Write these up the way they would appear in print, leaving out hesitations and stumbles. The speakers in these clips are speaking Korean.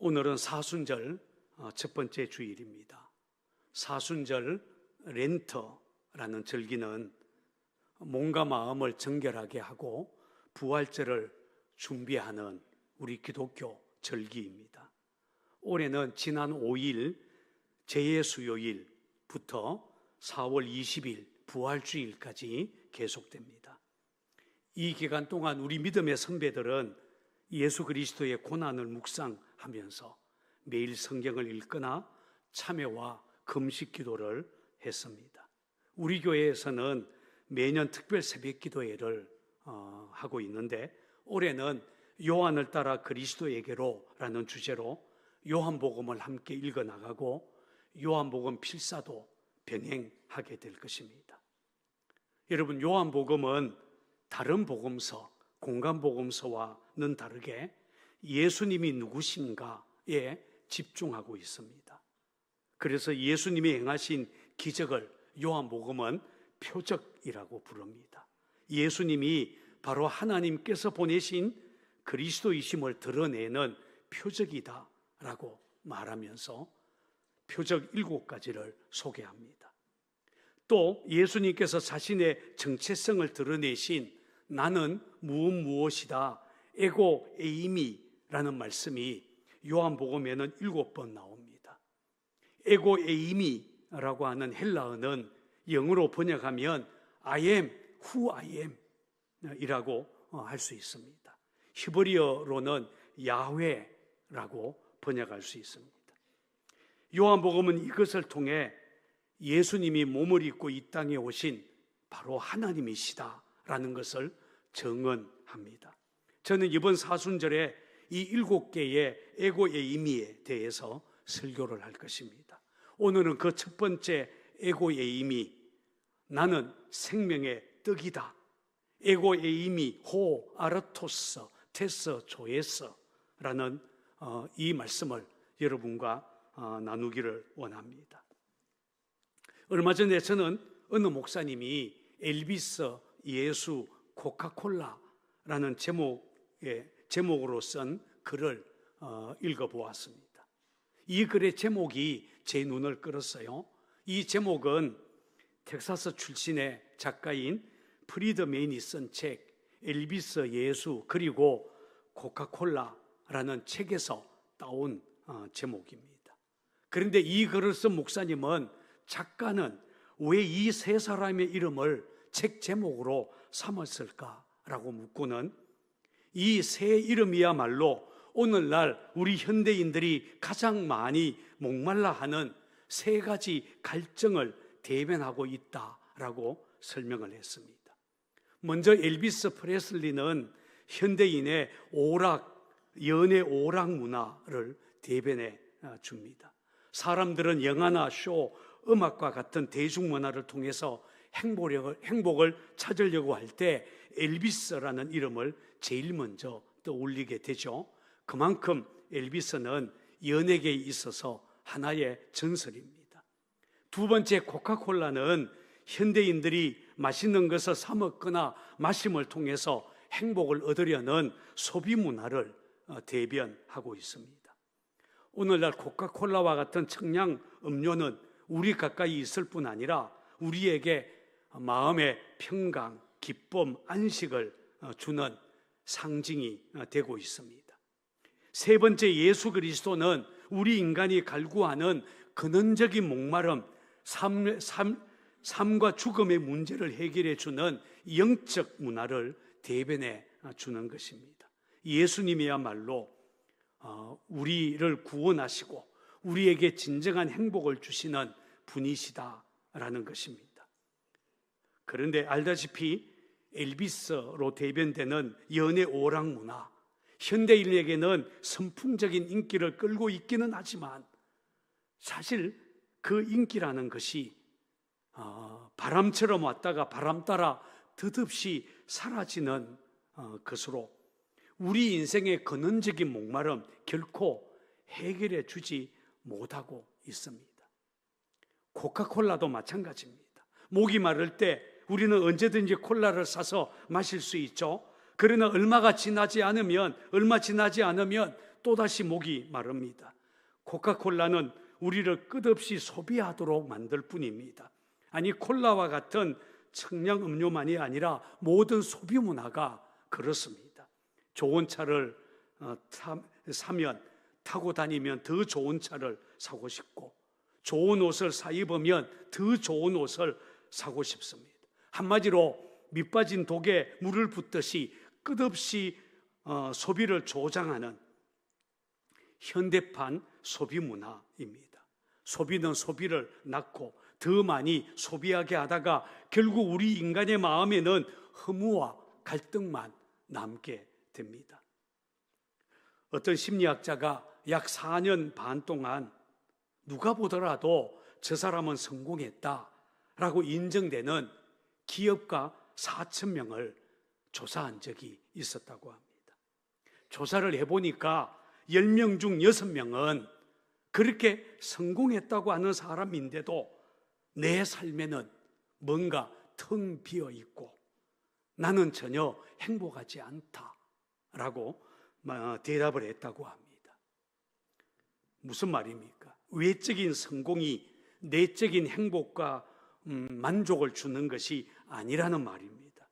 오늘은 사순절 첫 번째 주일입니다. 사순절 렌터라는 절기는 몸과 마음을 정결하게 하고 부활절을 준비하는 우리 기독교 절기입니다. 올해는 지난 5일 제예수요일부터 4월 20일 부활주일까지 계속됩니다. 이 기간 동안 우리 믿음의 선배들은 예수 그리스도의 고난을 묵상하면서 매일 성경을 읽거나 참회와 금식 기도를 했습니다. 우리 교회에서는 매년 특별 새벽 기도회를 하고 있는데 올해는 요한을 따라 그리스도에게로 라는 주제로 요한복음을 함께 읽어나가고 요한복음 필사도 병행하게 될 것입니다. 여러분, 요한복음은 다른 복음서, 공간복음서와는 다르게 예수님이 누구신가에 집중하고 있습니다. 그래서 예수님이 행하신 기적을 요한복음은 표적이라고 부릅니다. 예수님이 바로 하나님께서 보내신 그리스도이심을 드러내는 표적이다라고 말하면서 표적 7가지를 소개합니다. 또 예수님께서 자신의 정체성을 드러내신 나는 무엇이다 에고 에이미라는 말씀이 요한복음에는 7번 나옵니다. 에고 에이미라고 하는 헬라어는 영어로 번역하면 I am who I am 이라고 할 수 있습니다. 히브리어로는 야훼라고 번역할 수 있습니다. 요한복음은 이것을 통해 예수님이 몸을 입고 이 땅에 오신 바로 하나님이시다라는 것을 증언합니다. 저는 이번 사순절에 이 7개의 에고의 의미에 대해서 설교를 할 것입니다. 오늘은 그 첫 번째 에고의 의미, 나는 생명의 떡이다. 에고의 의미, 호, 아르토스, 테스, 조에스 라는 이 말씀을 여러분과 나누기를 원합니다. 얼마 전에 저는 어느 목사님이 엘비스, 예수, 코카콜라라는 제목으로 쓴 글을 읽어보았습니다. 이 글의 제목이 제 눈을 끌었어요. 이 제목은 텍사스 출신의 작가인 프리드맨이 쓴 책 엘비스, 예수 그리고 코카콜라라는 책에서 따온 제목입니다. 그런데 이 글을 쓴 목사님은 작가는 왜 이 세 사람의 이름을 책 제목으로 삼았을까라고 묻고는 이 세 이름이야말로 오늘날 우리 현대인들이 가장 많이 목말라 하는 세 가지 갈증을 대변하고 있다라고 설명을 했습니다. 먼저 엘비스 프레슬리는 현대인의 연애 오락 문화를 대변해 줍니다. 사람들은 영화나 쇼, 음악과 같은 대중문화를 통해서 행복을 찾으려고 할 때 엘비스라는 이름을 제일 먼저 떠올리게 되죠. 그만큼 엘비스는 연예계에 있어서 하나의 전설입니다. 두 번째, 코카콜라는 현대인들이 맛있는 것을 사 먹거나 마심을 통해서 행복을 얻으려는 소비 문화를 대변하고 있습니다. 오늘날 코카콜라와 같은 청량 음료는 우리 가까이 있을 뿐 아니라 우리에게 마음의 평강, 기쁨, 안식을 주는 상징이 되고 있습니다. 세 번째, 예수 그리스도는 우리 인간이 갈구하는 근원적인 목마름, 삶과 죽음의 문제를 해결해 주는 영적 문화를 대변해 주는 것입니다. 예수님이야말로 우리를 구원하시고 우리에게 진정한 행복을 주시는 분이시다라는 것입니다. 그런데 알다시피 엘비스로 대변되는 연애 오락 문화, 현대인에게는 선풍적인 인기를 끌고 있기는 하지만 사실 그 인기라는 것이 바람처럼 왔다가 바람 따라 덧없이 사라지는 것으로 우리 인생의 근원적인 목마름 결코 해결해 주지 못하고 있습니다. 코카콜라도 마찬가지입니다. 목이 마를 때 우리는 언제든지 콜라를 사서 마실 수 있죠. 그러나 얼마 지나지 않으면 또다시 목이 마릅니다. 코카콜라는 우리를 끝없이 소비하도록 만들 뿐입니다. 아니, 콜라와 같은 청량 음료만이 아니라 모든 소비 문화가 그렇습니다. 좋은 차를 사면, 타고 다니면 더 좋은 차를 사고 싶고, 좋은 옷을 사 입으면 더 좋은 옷을 사고 싶습니다. 한마디로 밑빠진 독에 물을 붓듯이 끝없이 소비를 조장하는 현대판 소비 문화입니다. 소비는 소비를 낳고 더 많이 소비하게 하다가 결국 우리 인간의 마음에는 허무와 갈등만 남게 됩니다. 어떤 심리학자가 약 4년 반 동안 누가 보더라도 저 사람은 성공했다라고 인정되는 기업가 4,000명을 조사한 적이 있었다고 합니다. 조사를 해보니까 10명 중 6명은 그렇게 성공했다고 하는 사람인데도 내 삶에는 뭔가 텅 비어 있고 나는 전혀 행복하지 않다라고 대답을 했다고 합니다. 무슨 말입니까? 외적인 성공이 내적인 행복과 만족을 주는 것이 아니라는 말입니다.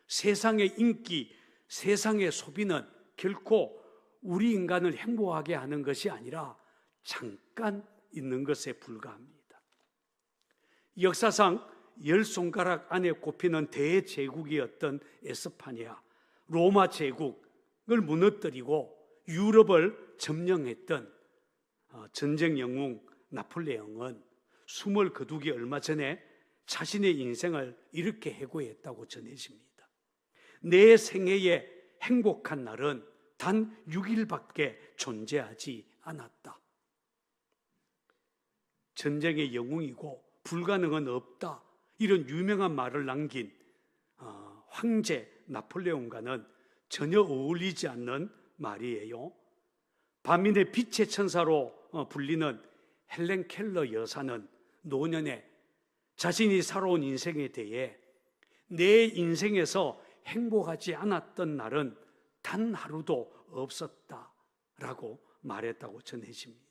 세상의 인기, 세상의 소비는 결코 우리 인간을 행복하게 하는 것이 아니라 잠깐 있는 것에 불과합니다. 역사상 10손가락 안에 꼽히는 대제국이었던 에스파냐, 로마 제국을 무너뜨리고 유럽을 점령했던 전쟁 영웅 나폴레옹은 숨을 거두기 얼마 전에 자신의 인생을 이렇게 해고했다고 전해집니다. 내 생애에 행복한 날은 단 6일밖에 존재하지 않았다. 전쟁의 영웅이고 불가능은 없다, 이런 유명한 말을 남긴 황제 나폴레옹과는 전혀 어울리지 않는 말이에요. 반면에 빛의 천사로 불리는 헬렌 켈러 여사는 노년에 자신이 살아온 인생에 대해 내 인생에서 행복하지 않았던 날은 단 하루도 없었다라고 말했다고 전해집니다.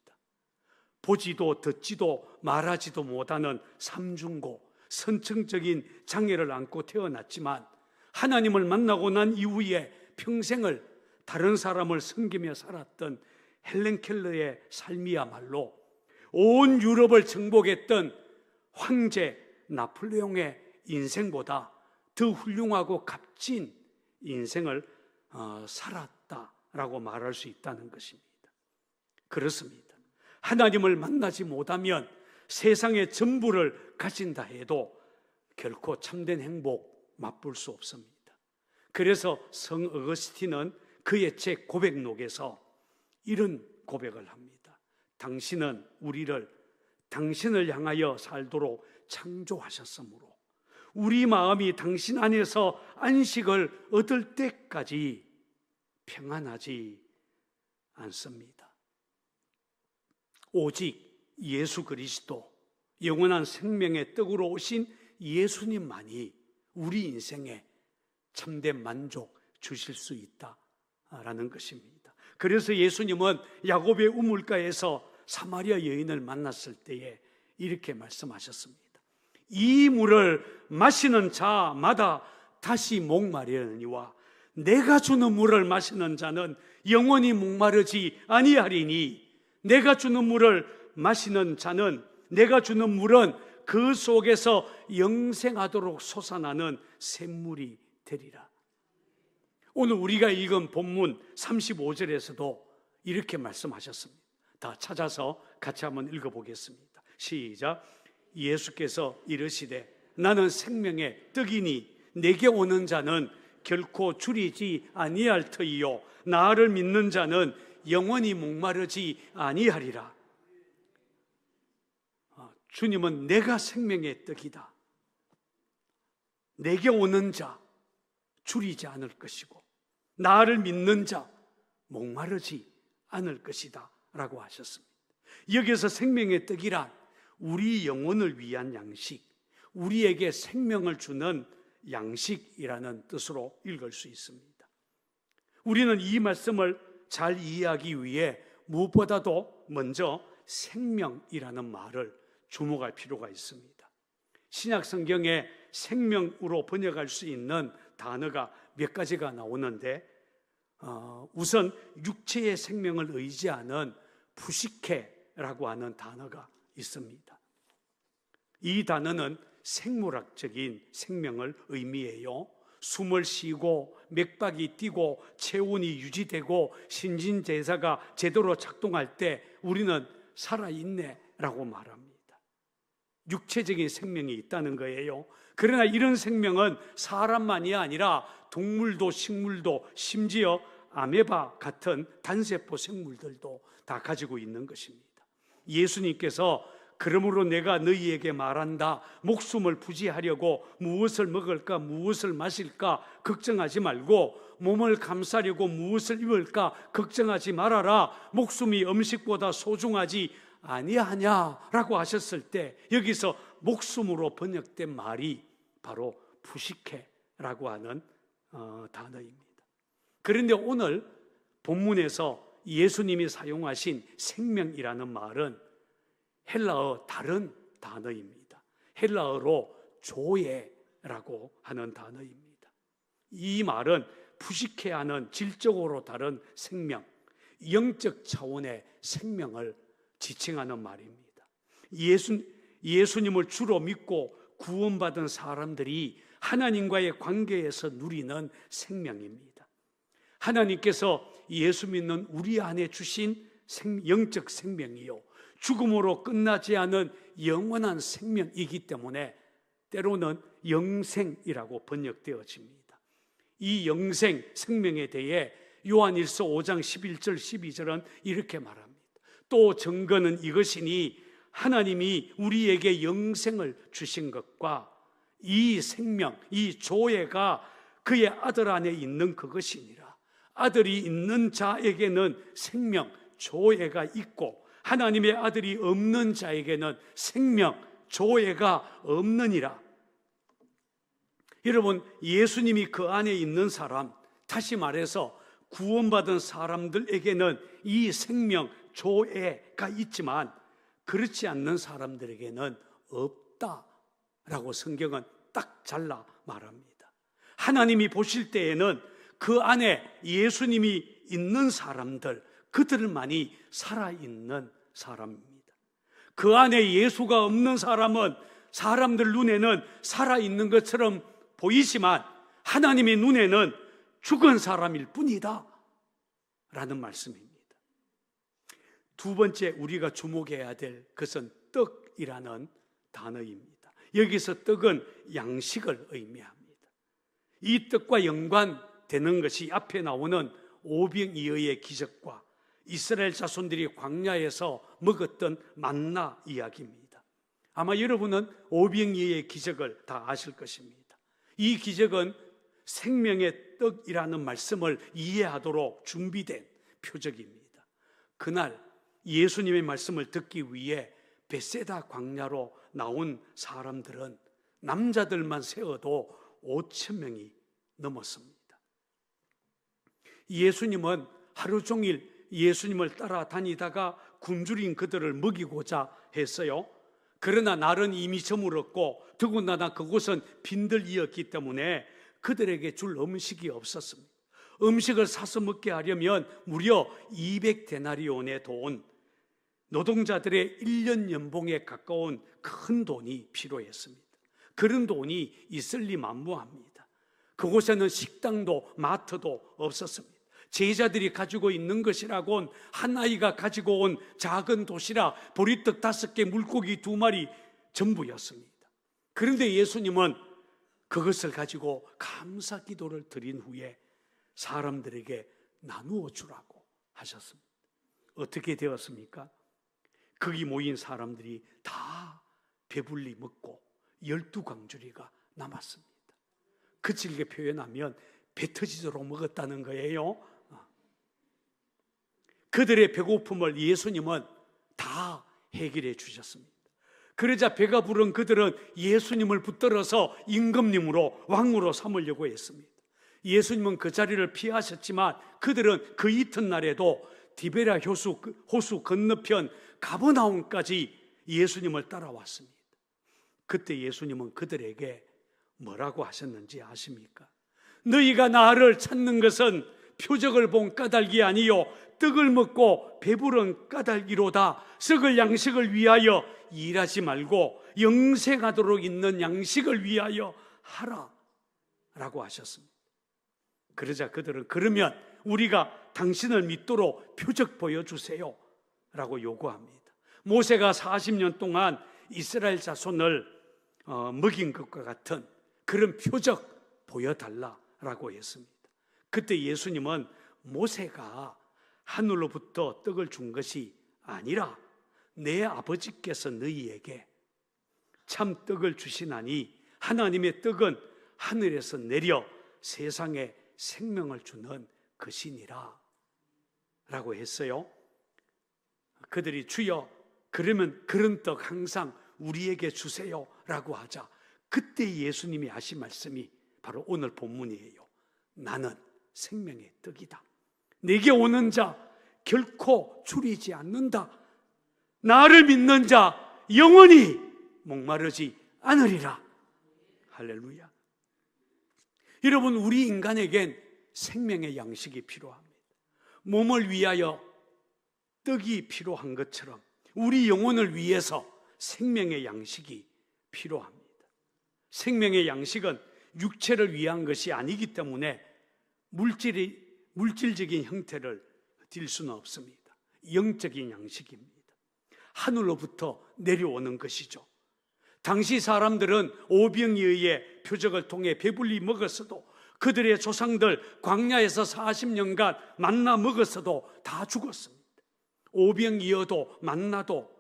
보지도 듣지도 말하지도 못하는 삼중고, 선천적인 장애를 안고 태어났지만 하나님을 만나고 난 이후에 평생을 다른 사람을 섬기며 살았던 헬렌 켈러의 삶이야말로 온 유럽을 정복했던 황제 나폴레옹의 인생보다 더 훌륭하고 값진 인생을 살았다라고 말할 수 있다는 것입니다. 그렇습니다. 하나님을 만나지 못하면 세상의 전부를 가진다 해도 결코 참된 행복 맛볼 수 없습니다. 그래서 성 어거스틴은 그의 책 고백록에서 이런 고백을 합니다. 당신은 우리를 당신을 향하여 살도록 창조하셨으므로 우리 마음이 당신 안에서 안식을 얻을 때까지 평안하지 않습니다. 오직 예수 그리스도, 영원한 생명의 떡으로 오신 예수님만이 우리 인생에 참된 만족 주실 수 있다라는 것입니다. 그래서 예수님은 야곱의 우물가에서 사마리아 여인을 만났을 때에 이렇게 말씀하셨습니다. 이 물을 마시는 자마다 다시 목마르느니와 내가 주는 물을 마시는 자는 영원히 목마르지 아니하리니 내가 주는 물을 마시는 자는, 내가 주는 물은 그 속에서 영생하도록 솟아나는 샘물이 되리라. 오늘 우리가 읽은 본문 35절에서도 이렇게 말씀하셨습니다. 다 찾아서 같이 한번 읽어보겠습니다. 시작. 예수께서 이르시되 나는 생명의 떡이니 내게 오는 자는 결코 줄이지 아니할 터이요 나를 믿는 자는 영원히 목마르지 아니하리라. 주님은 내가 생명의 떡이다. 내게 오는 자 줄이지 않을 것이고 나를 믿는 자 목마르지 않을 것이다 라고 하셨습니다. 여기서 생명의 떡이란 우리 영혼을 위한 양식, 우리에게 생명을 주는 양식이라는 뜻으로 읽을 수 있습니다. 우리는 이 말씀을 잘 이해하기 위해 무엇보다도 먼저 생명이라는 말을 주목할 필요가 있습니다. 신약 성경에 생명으로 번역할 수 있는 단어가 몇 가지가 나오는데 우선 육체의 생명을 의지하는 푸시케라고 하는 단어가 있습니다. 이 단어는 생물학적인 생명을 의미해요. 숨을 쉬고 맥박이 뛰고 체온이 유지되고 신진대사가 제대로 작동할 때 우리는 살아있네라고 말합니다. 육체적인 생명이 있다는 거예요. 그러나 이런 생명은 사람만이 아니라 동물도 식물도 심지어 아메바 같은 단세포 생물들도 다 가지고 있는 것입니다. 예수님께서 그러므로 내가 너희에게 말한다. 목숨을 부지하려고 무엇을 먹을까 무엇을 마실까 걱정하지 말고 몸을 감싸려고 무엇을 입을까 걱정하지 말아라. 목숨이 음식보다 소중하지 아니하냐라고 하셨을 때 여기서 목숨으로 번역된 말이 바로 푸시케라고 하는 단어입니다. 그런데 오늘 본문에서 예수님이 사용하신 생명이라는 말은 헬라어 다른 단어입니다. 헬라어로 조에라고 하는 단어입니다. 이 말은 푸시케하는 질적으로 다른 생명, 영적 차원의 생명을 지칭하는 말입니다. 예수님을 주로 믿고 구원받은 사람들이 하나님과의 관계에서 누리는 생명입니다. 하나님께서 예수 믿는 우리 안에 주신 영적 생명이요 죽음으로 끝나지 않은 영원한 생명이기 때문에 때로는 영생이라고 번역되어집니다. 이 영생 생명에 대해 요한일서 5장 11절 12절은 이렇게 말합니다. 또 증거는 이것이니 하나님이 우리에게 영생을 주신 것과 이 생명, 이 조예가 그의 아들 안에 있는 그것이니라. 아들이 있는 자에게는 생명, 조예가 있고 하나님의 아들이 없는 자에게는 생명, 조예가 없느니라. 여러분, 예수님이 그 안에 있는 사람, 다시 말해서 구원받은 사람들에게는 이 생명, 조예가 있지만 그렇지 않는 사람들에게는 없다라고 성경은 딱 잘라 말합니다. 하나님이 보실 때에는 그 안에 예수님이 있는 사람들, 그들만이 살아있는 사람입니다. 그 안에 예수가 없는 사람은 사람들 눈에는 살아있는 것처럼 보이지만 하나님의 눈에는 죽은 사람일 뿐이다 라는 말씀입니다. 두 번째 우리가 주목해야 될 것은 떡이라는 단어입니다. 여기서 떡은 양식을 의미합니다. 이 떡과 연관되는 것이 앞에 나오는 오병이어의 기적과 이스라엘 자손들이 광야에서 먹었던 만나 이야기입니다. 아마 여러분은 오병이어의 기적을 다 아실 것입니다. 이 기적은 생명의 떡이라는 말씀을 이해하도록 준비된 표적입니다. 그날 예수님의 말씀을 듣기 위해 벳세다 광야로 나온 사람들은 남자들만 세어도 5,000명이 넘었습니다. 예수님은 하루 종일 예수님을 따라다니다가 굶주린 그들을 먹이고자 했어요. 그러나 날은 이미 저물었고 더군다나 그곳은 빈들이었기 때문에 그들에게 줄 음식이 없었습니다. 음식을 사서 먹게 하려면 무려 200데나리온의 돈, 노동자들의 1년 연봉에 가까운 큰 돈이 필요했습니다. 그런 돈이 있을 리 만무합니다. 그곳에는 식당도 마트도 없었습니다. 제자들이 가지고 있는 것이라곤 한 아이가 가지고 온 작은 도시락, 보리떡 5개, 물고기 2마리 전부였습니다. 그런데 예수님은 그것을 가지고 감사 기도를 드린 후에 사람들에게 나누어 주라고 하셨습니다. 어떻게 되었습니까? 거기 모인 사람들이 다 배불리 먹고 12광주리가 남았습니다. 그칠게 표현하면 배 터지도록 먹었다는 거예요. 그들의 배고픔을 예수님은 다 해결해 주셨습니다. 그러자 배가 부른 그들은 예수님을 붙들어서 임금님으로 왕으로 삼으려고 했습니다. 예수님은 그 자리를 피하셨지만 그들은 그 이튿날에도 디베랴 호수 건너편 가버나움까지 예수님을 따라왔습니다. 그때 예수님은 그들에게 뭐라고 하셨는지 아십니까? 너희가 나를 찾는 것은 표적을 본 까닭이 아니요 떡을 먹고 배부른 까닭이로다. 썩을 양식을 위하여 일하지 말고 영생하도록 있는 양식을 위하여 하라 라고 하셨습니다. 그러자 그들은 그러면 우리가 당신을 믿도록 표적 보여주세요 라고 요구합니다. 모세가 40년 동안 이스라엘 자손을 먹인 것과 같은 그런 표적 보여달라라고 했습니다. 그때 예수님은 모세가 하늘로부터 떡을 준 것이 아니라 내 아버지께서 너희에게 참 떡을 주시나니 하나님의 떡은 하늘에서 내려 세상에 생명을 주는 것이니라 라고 했어요. 그들이 주여 그러면 그런 떡 항상 우리에게 주세요 라고 하자 그때 예수님이 하신 말씀이 바로 오늘 본문이에요. 나는 생명의 떡이다. 내게 오는 자 결코 줄이지 않는다. 나를 믿는 자 영원히 목마르지 않으리라. 할렐루야. 여러분, 우리 인간에겐 생명의 양식이 필요합니다. 몸을 위하여 떡이 필요한 것처럼 우리 영혼을 위해서 생명의 양식이 필요합니다. 생명의 양식은 육체를 위한 것이 아니기 때문에 물질적인 형태를 띌 수는 없습니다. 영적인 양식입니다. 하늘로부터 내려오는 것이죠. 당시 사람들은 오병이에 의해 표적을 통해 배불리 먹었어도 그들의 조상들 광야에서 40년간 만나 먹었어도 다 죽었습니다. 오병이어도 만나도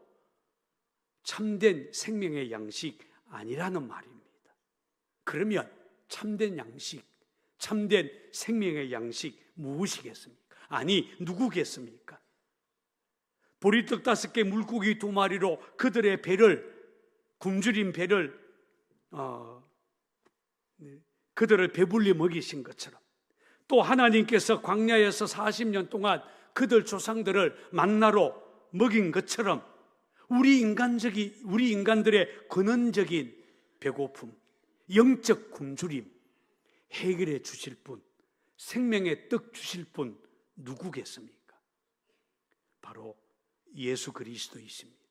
참된 생명의 양식 아니라는 말입니다. 그러면 참된 양식, 참된 생명의 양식 무엇이겠습니까? 아니, 누구겠습니까? 보리떡 5개, 물고기 2마리로 그들의 배를, 굶주린 배를 그들을 배불리 먹이신 것처럼 또 하나님께서 광야에서 40년 동안 그들 조상들을 만나로 먹인 것처럼 우리 인간들의 근원적인 배고픔, 영적 굶주림 해결해 주실 분, 생명의 떡 주실 분 누구겠습니까? 바로 예수 그리스도이십니다.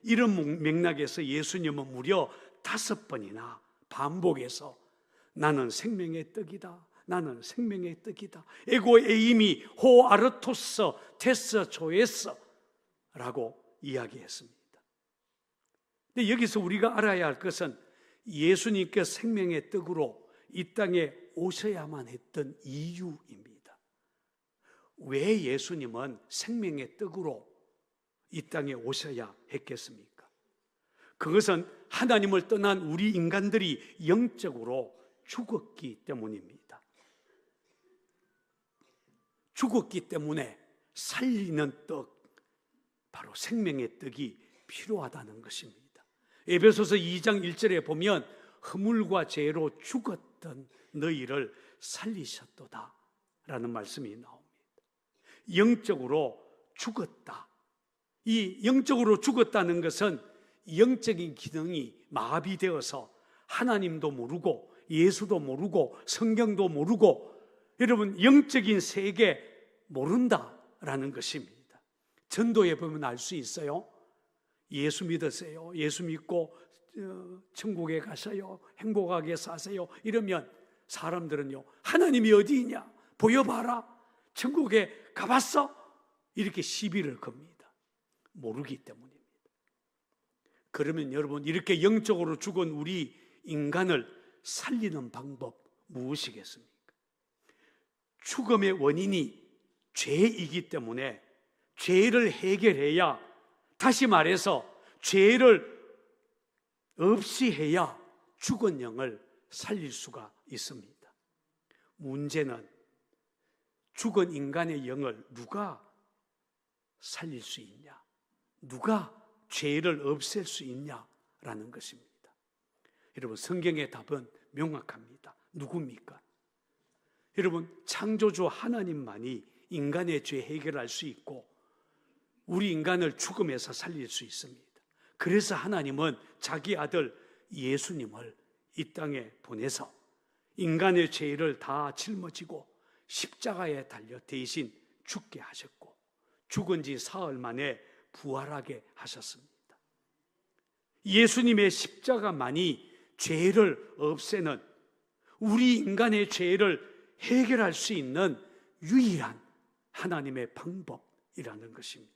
이런 맥락에서 예수님은 무려 5번이나 반복해서 나는 생명의 떡이다, 나는 생명의 떡이다, 에고 에이미 호 아르토스 테스 조에스 라고 이야기했습니다. 근데 여기서 우리가 알아야 할 것은 예수님께서 생명의 떡으로 이 땅에 오셔야만 했던 이유입니다. 왜 예수님은 생명의 떡으로 이 땅에 오셔야 했겠습니까? 그것은 하나님을 떠난 우리 인간들이 영적으로 죽었기 때문입니다. 죽었기 때문에 살리는 떡, 바로 생명의 떡이 필요하다는 것입니다. 에베소서 2장 1절에 보면 허물과 죄로 죽었던 너희를 살리셨도다 라는 말씀이 나옵니다. 영적으로 죽었다. 이 영적으로 죽었다는 것은 영적인 기능이 마비되어서 하나님도 모르고 예수도 모르고 성경도 모르고 여러분 영적인 세계 모른다라는 것입니다. 전도에 보면 알 수 있어요. 예수 믿으세요. 예수 믿고 천국에 가세요. 행복하게 사세요. 이러면 사람들은요, 하나님이 어디 있냐? 보여봐라. 천국에 가봤어? 이렇게 시비를 겁니다. 모르기 때문입니다. 그러면 여러분, 이렇게 영적으로 죽은 우리 인간을 살리는 방법 무엇이겠습니까? 죽음의 원인이 죄이기 때문에 죄를 해결해야, 다시 말해서 죄를 없이 해야 죽은 영을 살릴 수가 있습니다. 문제는 죽은 인간의 영을 누가 살릴 수 있냐? 누가 죄를 없앨 수 있냐라는 것입니다. 여러분, 성경의 답은 명확합니다. 누굽니까? 여러분, 창조주 하나님만이 인간의 죄 해결할 수 있고 우리 인간을 죽음에서 살릴 수 있습니다. 그래서 하나님은 자기 아들 예수님을 이 땅에 보내서 인간의 죄를 다 짊어지고 십자가에 달려 대신 죽게 하셨고 죽은 지 사흘 만에 부활하게 하셨습니다. 예수님의 십자가만이 죄를 없애는, 우리 인간의 죄를 해결할 수 있는 유일한 하나님의 방법이라는 것입니다.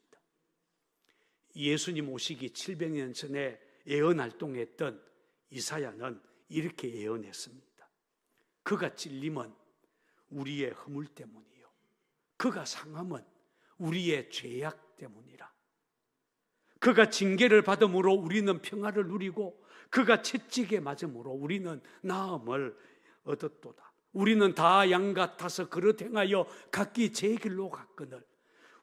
예수님 오시기 700년 전에 예언 활동했던 이사야는 이렇게 예언했습니다. 그가 찔림은 우리의 허물 때문이요, 그가 상함은 우리의 죄악 때문이라. 그가 징계를 받음으로 우리는 평화를 누리고 그가 채찍에 맞음으로 우리는 나음을 얻었도다. 우리는 다 양 같아서 그릇 행하여 각기 제 길로 갔거늘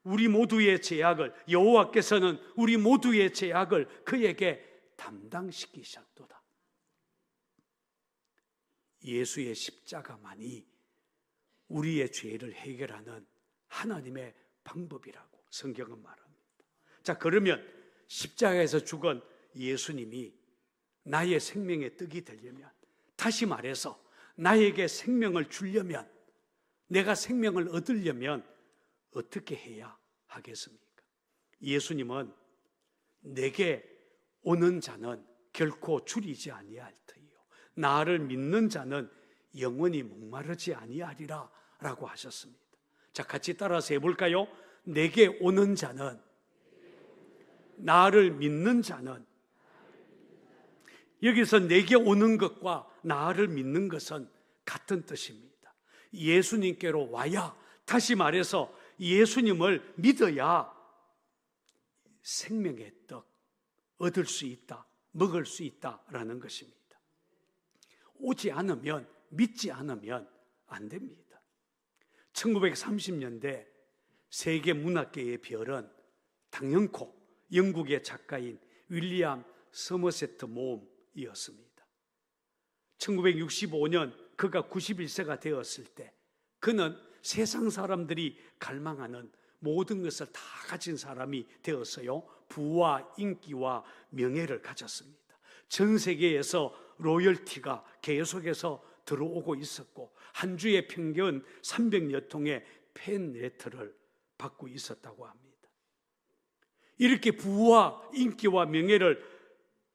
우리 모두의 죄악을, 여호와께서는 우리 모두의 죄악을 그에게 담당시키셨도다. 예수의 십자가만이 우리의 죄를 해결하는 하나님의 방법이라고 성경은 말합니다. 자, 그러면 십자가에서 죽은 예수님이 나의 생명의 떡이 되려면, 다시 말해서 나에게 생명을 주려면, 내가 생명을 얻으려면 어떻게 해야 하겠습니까? 예수님은 내게 오는 자는 결코 줄이지 아니할 터이요 나를 믿는 자는 영원히 목마르지 아니하리라 라고 하셨습니다. 자, 같이 따라서 해볼까요? 내게 오는 자는, 나를 믿는 자는, 여기서 내게 오는 것과 나를 믿는 것은 같은 뜻입니다. 예수님께로 와야, 다시 말해서 예수님을 믿어야 생명의 떡 얻을 수 있다, 먹을 수 있다라는 것입니다. 오지 않으면, 믿지 않으면 안 됩니다. 1930년대 세계 문학계의 별은 당연코 영국의 작가인 윌리엄 서머세트 모음이었습니다. 1965년 그가 91세가 되었을 때 그는 세상 사람들이 갈망하는 모든 것을 다 가진 사람이 되었어요. 부와 인기와 명예를 가졌습니다. 전 세계에서 로열티가 계속해서 들어오고 있었고 한 주에 평균 300여 통의 팬레터를 받고 있었다고 합니다. 이렇게 부와 인기와 명예를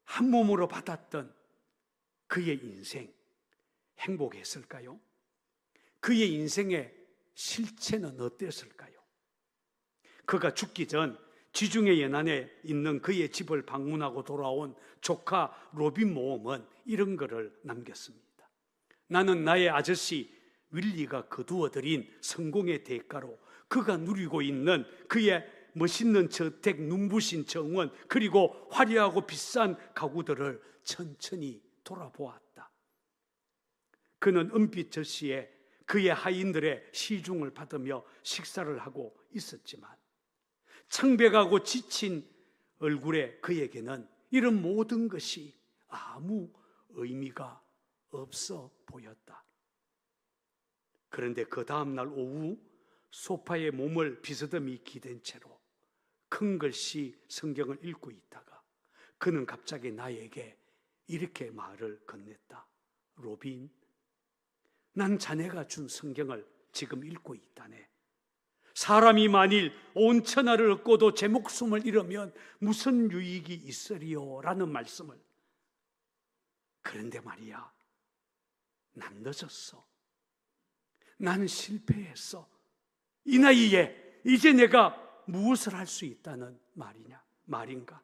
한 몸으로 받았던 그의 인생, 행복했을까요? 그의 인생의 실체는 어땠을까요? 그가 죽기 전 지중해 연안에 있는 그의 집을 방문하고 돌아온 조카 로빈 모음은 이런 글을 남겼습니다. 나는 나의 아저씨 윌리가 거두어들인 성공의 대가로 그가 누리고 있는 그의 멋있는 저택, 눈부신 정원, 그리고 화려하고 비싼 가구들을 천천히 돌아보았다. 그는 은빛 젖시에 그의 하인들의 시중을 받으며 식사를 하고 있었지만 창백하고 지친 얼굴에 그에게는 이런 모든 것이 아무 의미가 없어 보였다. 그런데 그 다음날 오후 소파에 몸을 비스듬히 기댄 채로 큰 글씨 성경을 읽고 있다가 그는 갑자기 나에게 이렇게 말을 건넸다. 로빈, 난 자네가 준 성경을 지금 읽고 있다네. 사람이 만일 온 천하를 얻고도 제 목숨을 잃으면 무슨 유익이 있으리요? 라는 말씀을. 그런데 말이야, 난 늦었어. 난 실패했어. 이 나이에 이제 내가 무엇을 할 수 있다는 말인가?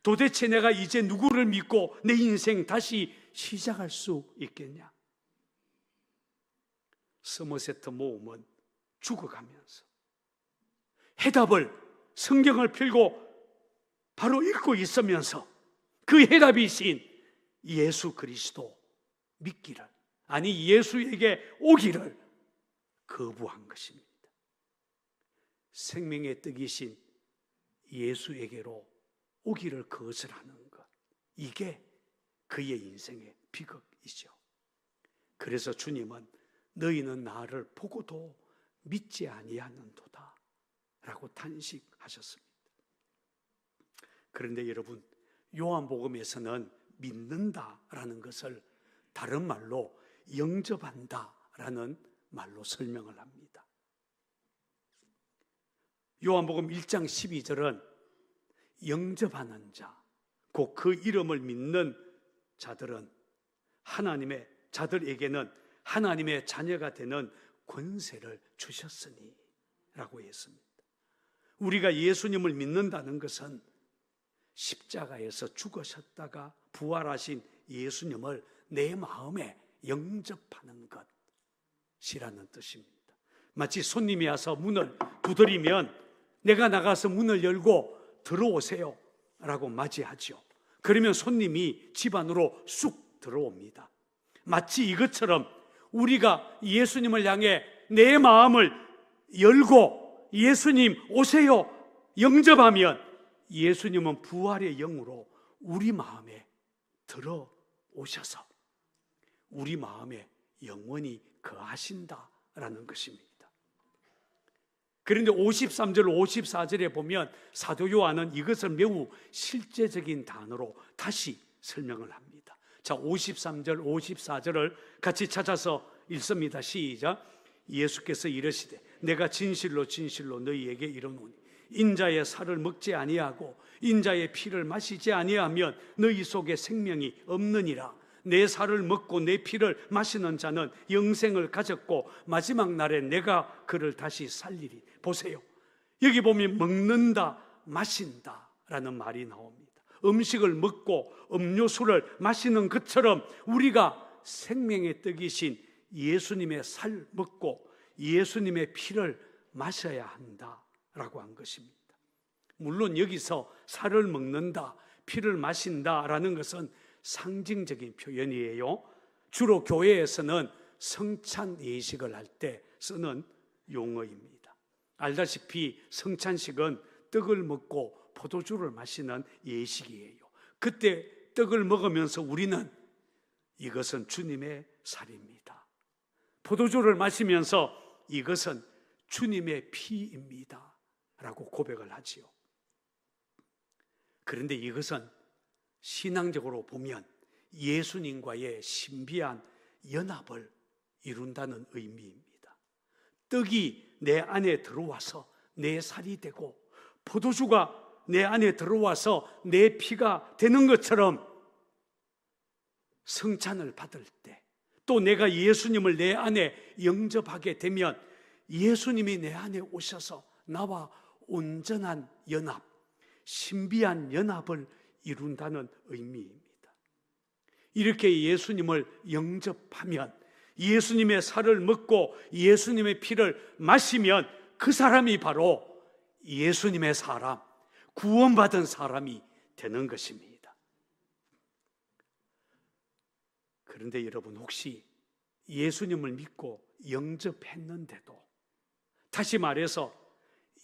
도대체 내가 이제 누구를 믿고 내 인생 다시 시작할 수 있겠냐? 서머세트 모음은 죽어가면서 해답을, 성경을 펴고 바로 읽고 있으면서 그 해답이신 예수 그리스도 믿기를, 아니 예수에게 오기를 거부한 것입니다. 생명의 떡이신 예수에게로 오기를 거절하는 것, 이게 그의 인생의 비극이죠. 그래서 주님은 너희는 나를 보고도 믿지 아니하는도다 라고 탄식하셨습니다. 그런데 여러분, 요한복음에서는 믿는다라는 것을 다른 말로 영접한다라는 말로 설명을 합니다. 요한복음 1장 12절은 영접하는 자, 곧 그 이름을 믿는 자들은 자들에게는 하나님의 자녀가 되는 권세를 주셨으니 라고 했습니다. 우리가 예수님을 믿는다는 것은 십자가에서 죽으셨다가 부활하신 예수님을 내 마음에 영접하는 것이라는 뜻입니다. 마치 손님이 와서 문을 두드리면 내가 나가서 문을 열고 들어오세요 라고 맞이하죠. 그러면 손님이 집 안으로 쑥 들어옵니다. 마치 이것처럼 우리가 예수님을 향해 내 마음을 열고 예수님 오세요 영접하면 예수님은 부활의 영으로 우리 마음에 들어오셔서 우리 마음에 영원히 거하신다라는 것입니다. 그런데 53절, 54절에 보면 사도 요한은 이것을 매우 실제적인 단어로 다시 설명을 합니다. 자, 53절, 54절을 같이 찾아서 읽습니다. 시작. 예수께서 이르시되 내가 진실로 진실로 너희에게 이르노니 인자의 살을 먹지 아니하고 인자의 피를 마시지 아니하면 너희 속에 생명이 없느니라. 내 살을 먹고 내 피를 마시는 자는 영생을 가졌고 마지막 날에 내가 그를 다시 살리리. 보세요, 여기 보면 먹는다, 마신다 라는 말이 나옵니다. 음식을 먹고 음료수를 마시는 것처럼 우리가 생명의 떡이신 예수님의 살 먹고 예수님의 피를 마셔야 한다라고 한 것입니다. 물론 여기서 살을 먹는다, 피를 마신다라는 것은 상징적인 표현이에요. 주로 교회에서는 성찬 예식을 할 때 쓰는 용어입니다. 알다시피 성찬식은 떡을 먹고 포도주를 마시는 예식이에요. 그때 떡을 먹으면서 우리는 이것은 주님의 살입니다. 포도주를 마시면서 이것은 주님의 피입니다 라고 고백을 하지요. 그런데 이것은 신앙적으로 보면 예수님과의 신비한 연합을 이룬다는 의미입니다. 떡이 내 안에 들어와서 내 살이 되고 포도주가 내 안에 들어와서 내 피가 되는 것처럼 성찬을 받을 때 또 내가 예수님을 내 안에 영접하게 되면 예수님이 내 안에 오셔서 나와 온전한 연합, 신비한 연합을 이룬다는 의미입니다. 이렇게 예수님을 영접하면 예수님의 살을 먹고 예수님의 피를 마시면 그 사람이 바로 예수님의 사람, 구원받은 사람이 되는 것입니다. 그런데 여러분, 혹시 예수님을 믿고 영접했는데도, 다시 말해서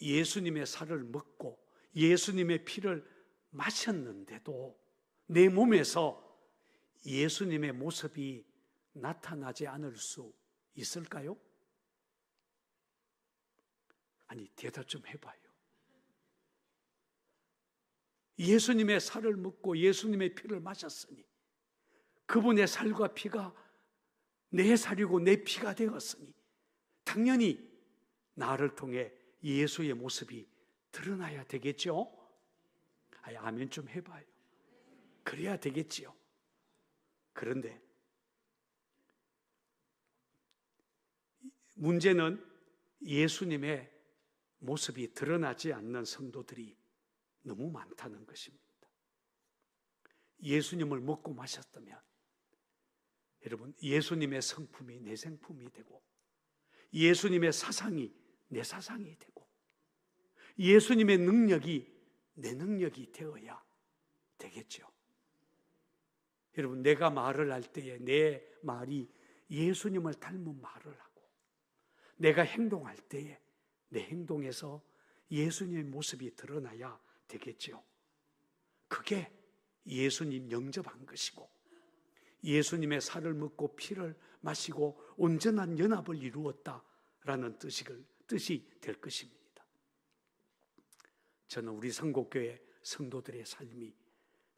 예수님의 살을 먹고 예수님의 피를 마셨는데도 내 몸에서 예수님의 모습이 나타나지 않을 수 있을까요? 아니, 대답 좀 해봐요. 예수님의 살을 먹고 예수님의 피를 마셨으니 그분의 살과 피가 내 살이고 내 피가 되었으니 당연히 나를 통해 예수의 모습이 드러나야 되겠죠? 아멘 좀 해봐요. 그래야 되겠지요. 그런데 문제는 예수님의 모습이 드러나지 않는 성도들이 너무 많다는 것입니다. 예수님을 먹고 마셨다면 여러분, 예수님의 성품이 내 성품이 되고 예수님의 사상이 내 사상이 되고 예수님의 능력이 내 능력이 되어야 되겠죠. 여러분, 내가 말을 할 때에 내 말이 예수님을 닮은 말을 하고 내가 행동할 때에 내 행동에서 예수님의 모습이 드러나야 되겠죠. 그게 예수님 영접한 것이고 예수님의 살을 먹고 피를 마시고 온전한 연합을 이루었다라는 뜻이 될 것입니다. 저는 우리 상곡교회 성도들의 삶이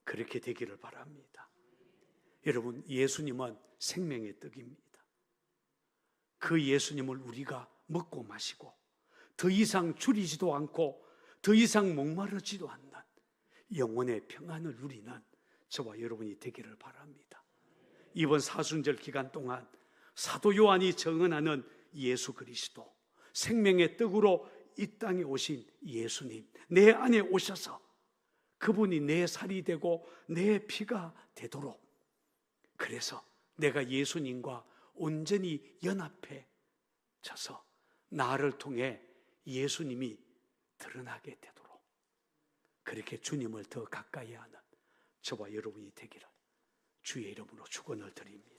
그렇게 되기를 바랍니다. 여러분, 예수님은 생명의 떡입니다. 그 예수님을 우리가 먹고 마시고 더 이상 줄이지도 않고 더 이상 목마르지도 않는 영혼의 평안을 누리는 저와 여러분이 되기를 바랍니다. 이번 사순절 기간 동안 사도 요한이 증언하는 예수 그리스도, 생명의 떡으로 이 땅에 오신 예수님, 내 안에 오셔서 그분이 내 살이 되고 내 피가 되도록, 그래서 내가 예수님과 온전히 연합해져서 나를 통해 예수님이 드러나게 되도록 그렇게 주님을 더 가까이 하는 저와 여러분이 되기를 주의 이름으로 축원을 드립니다.